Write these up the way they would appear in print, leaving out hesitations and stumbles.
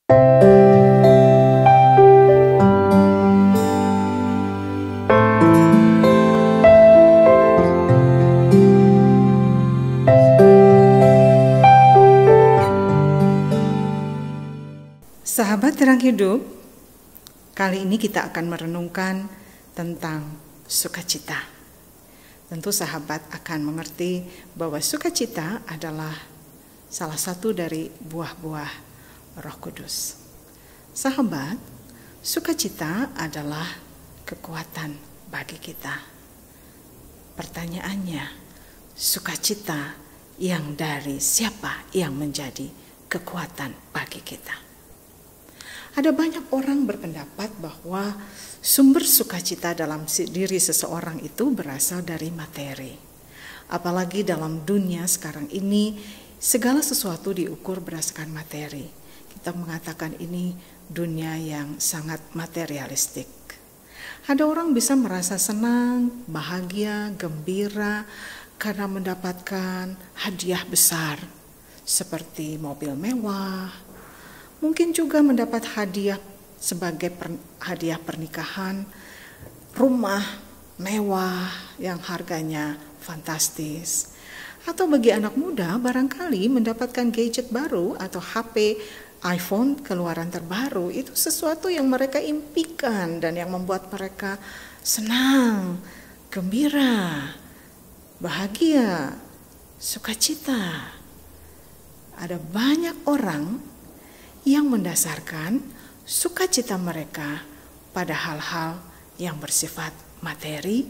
Sahabat Terang Hidup, kali ini kita akan merenungkan tentang sukacita. Tentu sahabat akan mengerti bahwa sukacita adalah salah satu dari buah-buah Roh Kudus. Sahabat, sukacita adalah kekuatan bagi kita. Pertanyaannya, sukacita yang dari siapa yang menjadi kekuatan bagi kita? Ada banyak orang berpendapat bahwa sumber sukacita dalam diri seseorang itu berasal dari materi. Apalagi dalam dunia sekarang ini, segala sesuatu diukur berdasarkan materi. Kita mengatakan ini dunia yang sangat materialistik. Ada orang bisa merasa senang, bahagia, gembira karena mendapatkan hadiah besar seperti mobil mewah. Mungkin juga mendapat hadiah sebagai hadiah pernikahan, rumah mewah yang harganya fantastis. Atau bagi anak muda barangkali mendapatkan gadget baru atau HP iPhone keluaran terbaru itu sesuatu yang mereka impikan dan yang membuat mereka senang, gembira, bahagia, sukacita. Ada banyak orang yang mendasarkan sukacita mereka pada hal-hal yang bersifat materi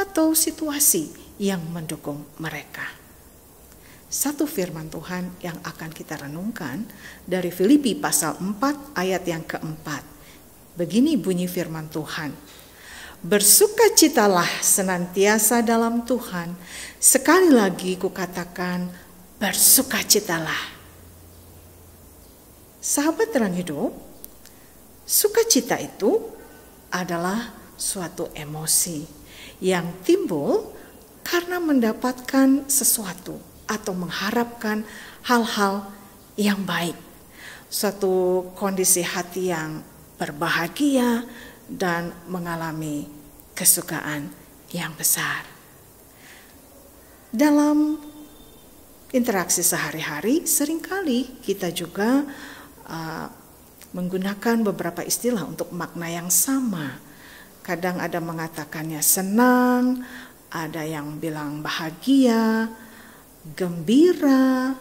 atau situasi yang mendukung mereka. Satu firman Tuhan yang akan kita renungkan dari Filipi pasal 4 ayat yang keempat. Begini bunyi firman Tuhan. Bersukacitalah senantiasa dalam Tuhan. Sekali lagi kukatakan bersukacitalah. Sahabat Terang Hidup, sukacita itu adalah suatu emosi yang timbul karena mendapatkan sesuatu atau mengharapkan hal-hal yang baik. Suatu kondisi hati yang berbahagia dan mengalami kesukaan yang besar. Dalam interaksi sehari-hari, seringkali kita juga menggunakan beberapa istilah untuk makna yang sama. Kadang ada mengatakannya senang, ada yang bilang bahagia, gembira,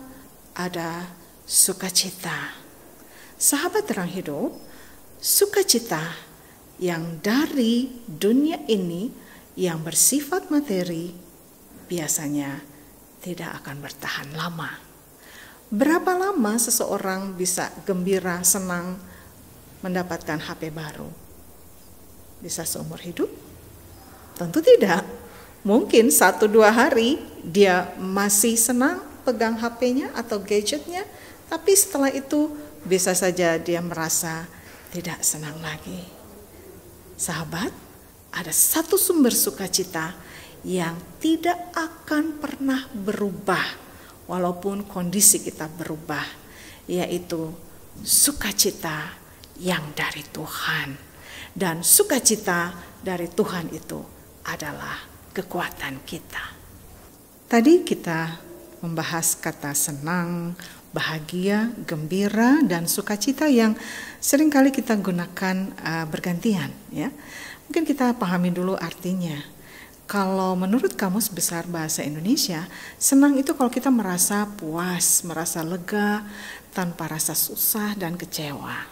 ada sukacita. Sahabat Terang Hidup, sukacita yang dari dunia ini yang bersifat materi biasanya tidak akan bertahan lama. Berapa lama seseorang bisa gembira, senang mendapatkan HP baru? Bisa seumur hidup? Tentu tidak. Mungkin 1-2 hari dia masih senang pegang HP-nya atau gadgetnya, tapi setelah itu bisa saja dia merasa tidak senang lagi. Sahabat, ada satu sumber sukacita yang tidak akan pernah berubah walaupun kondisi kita berubah, yaitu sukacita yang dari Tuhan. Dan sukacita dari Tuhan itu adalah kekuatan kita. Tadi kita membahas kata senang, bahagia, gembira, dan sukacita yang seringkali kita gunakan bergantian. Ya. Mungkin kita pahami dulu artinya. Kalau menurut Kamus Besar Bahasa Indonesia, senang itu kalau kita merasa puas, merasa lega, tanpa rasa susah dan kecewa.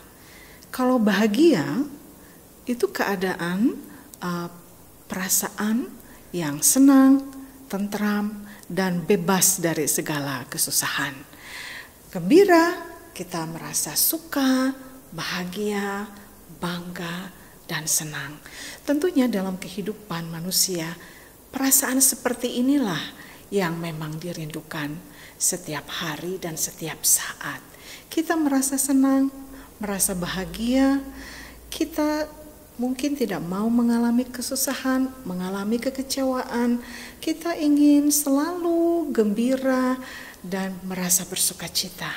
Kalau bahagia, itu keadaan, perasaan yang senang, tentram, dan bebas dari segala kesusahan. Gembira, kita merasa suka, bahagia, bangga, dan senang. Tentunya dalam kehidupan manusia, perasaan seperti inilah yang memang dirindukan setiap hari dan setiap saat. Kita merasa senang, merasa bahagia, kita mungkin tidak mau mengalami kesusahan, mengalami kekecewaan. Kita ingin selalu gembira dan merasa bersukacita.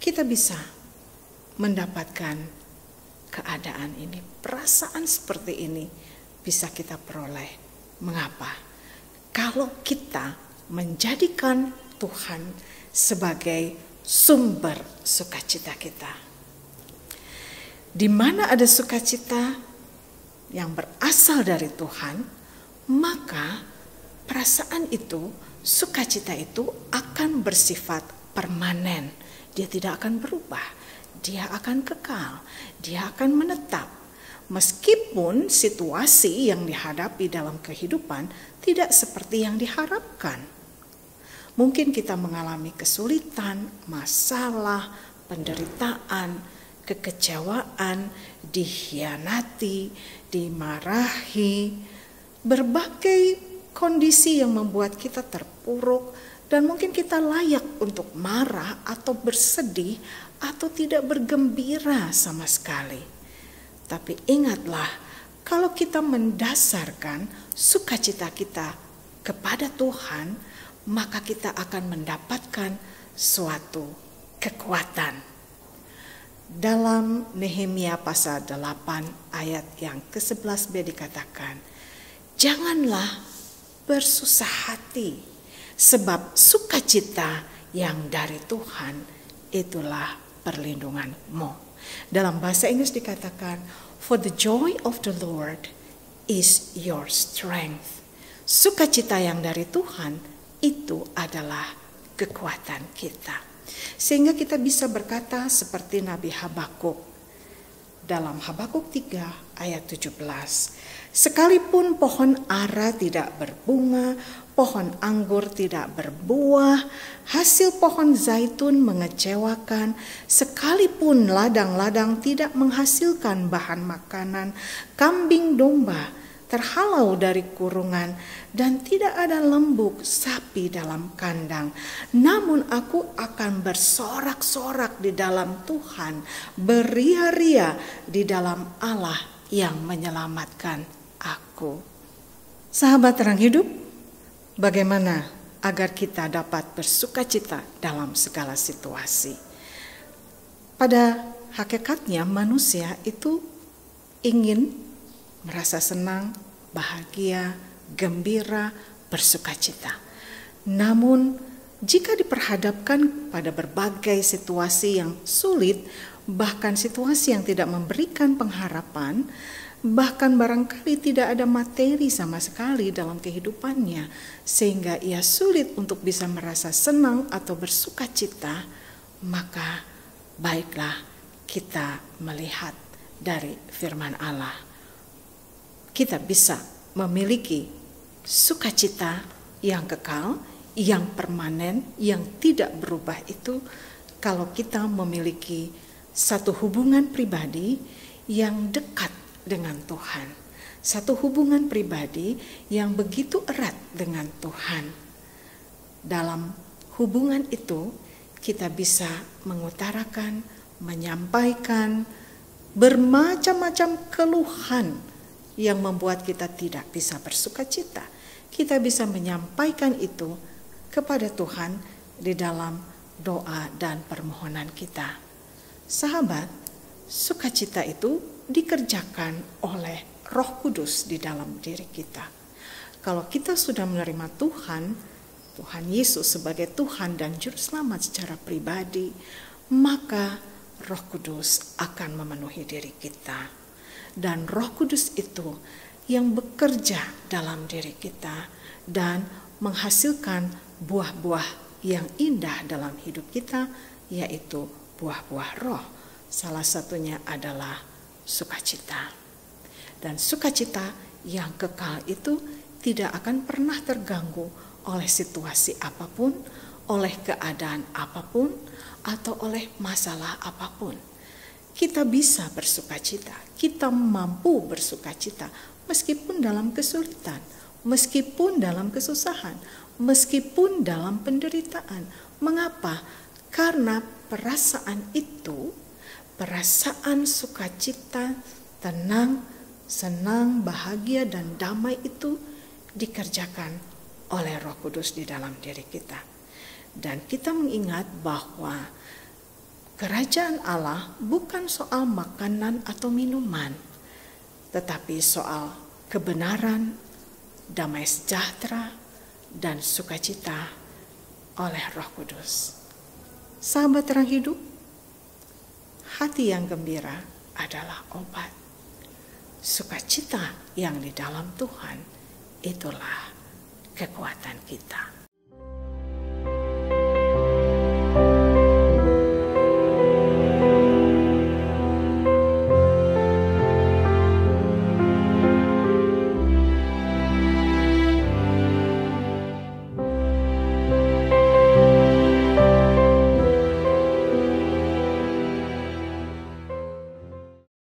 Kita bisa mendapatkan keadaan ini. Perasaan seperti ini bisa kita peroleh. Mengapa? Kalau kita menjadikan Tuhan sebagai sumber sukacita kita. Di mana ada sukacita yang berasal dari Tuhan, maka perasaan itu, sukacita itu akan bersifat permanen. Dia tidak akan berubah, dia akan kekal, dia akan menetap. Meskipun situasi yang dihadapi dalam kehidupan tidak seperti yang diharapkan. Mungkin kita mengalami kesulitan, masalah, penderitaan, kekecewaan, dikhianati, dimarahi, berbagai kondisi yang membuat kita terpuruk, dan mungkin kita layak untuk marah atau bersedih atau tidak bergembira sama sekali. Tapi ingatlah, kalau kita mendasarkan sukacita kita kepada Tuhan, maka kita akan mendapatkan suatu kekuatan. Dalam Nehemia pasal 8 ayat yang ke-11b dikatakan, janganlah bersusah hati, sebab sukacita yang dari Tuhan itulah perlindunganmu. Dalam bahasa Inggris dikatakan, for the joy of the Lord is your strength. Sukacita yang dari Tuhan itu adalah kekuatan kita. Sehingga kita bisa berkata seperti Nabi Habakuk dalam Habakuk 3 ayat 17. Sekalipun pohon ara tidak berbunga, pohon anggur tidak berbuah, hasil pohon zaitun mengecewakan, sekalipun ladang-ladang tidak menghasilkan bahan makanan, kambing domba terhalau dari kurungan, dan tidak ada lembuk sapi dalam kandang. Namun aku akan bersorak-sorak di dalam Tuhan, beria-ria di dalam Allah yang menyelamatkan aku. Sahabat Terang Hidup, bagaimana agar kita dapat bersukacita dalam segala situasi? Pada hakikatnya manusia itu ingin merasa senang, bahagia, gembira, bersukacita. Namun jika diperhadapkan pada berbagai situasi yang sulit, bahkan situasi yang tidak memberikan pengharapan, bahkan barangkali tidak ada materi sama sekali dalam kehidupannya, sehingga ia sulit untuk bisa merasa senang atau bersukacita, maka baiklah kita melihat dari firman Allah. Kita bisa memiliki sukacita yang kekal, yang permanen, yang tidak berubah itu kalau kita memiliki satu hubungan pribadi yang dekat dengan Tuhan. Satu hubungan pribadi yang begitu erat dengan Tuhan. Dalam hubungan itu kita bisa mengutarakan, menyampaikan bermacam-macam keluhan yang membuat kita tidak bisa bersukacita. Kita bisa menyampaikan itu kepada Tuhan di dalam doa dan permohonan kita. Sahabat, sukacita itu dikerjakan oleh Roh Kudus di dalam diri kita. Kalau kita sudah menerima Tuhan Yesus sebagai Tuhan dan Juru Selamat secara pribadi, maka Roh Kudus akan memenuhi diri kita. Dan Roh Kudus itu yang bekerja dalam diri kita dan menghasilkan buah-buah yang indah dalam hidup kita, yaitu buah-buah roh. Salah satunya adalah sukacita. Dan sukacita yang kekal itu tidak akan pernah terganggu oleh situasi apapun, oleh keadaan apapun, atau oleh masalah apapun. Kita bisa bersukacita, kita mampu bersukacita meskipun dalam kesulitan, meskipun dalam kesusahan, meskipun dalam penderitaan. Mengapa? Karena perasaan itu, perasaan sukacita, tenang, senang, bahagia, dan damai itu dikerjakan oleh Roh Kudus di dalam diri kita. Dan kita mengingat bahwa kerajaan Allah bukan soal makanan atau minuman, tetapi soal kebenaran, damai sejahtera, dan sukacita oleh Roh Kudus. Sahabat Terang Hidup, hati yang gembira adalah obat. Sukacita yang di dalam Tuhan itulah kekuatan kita.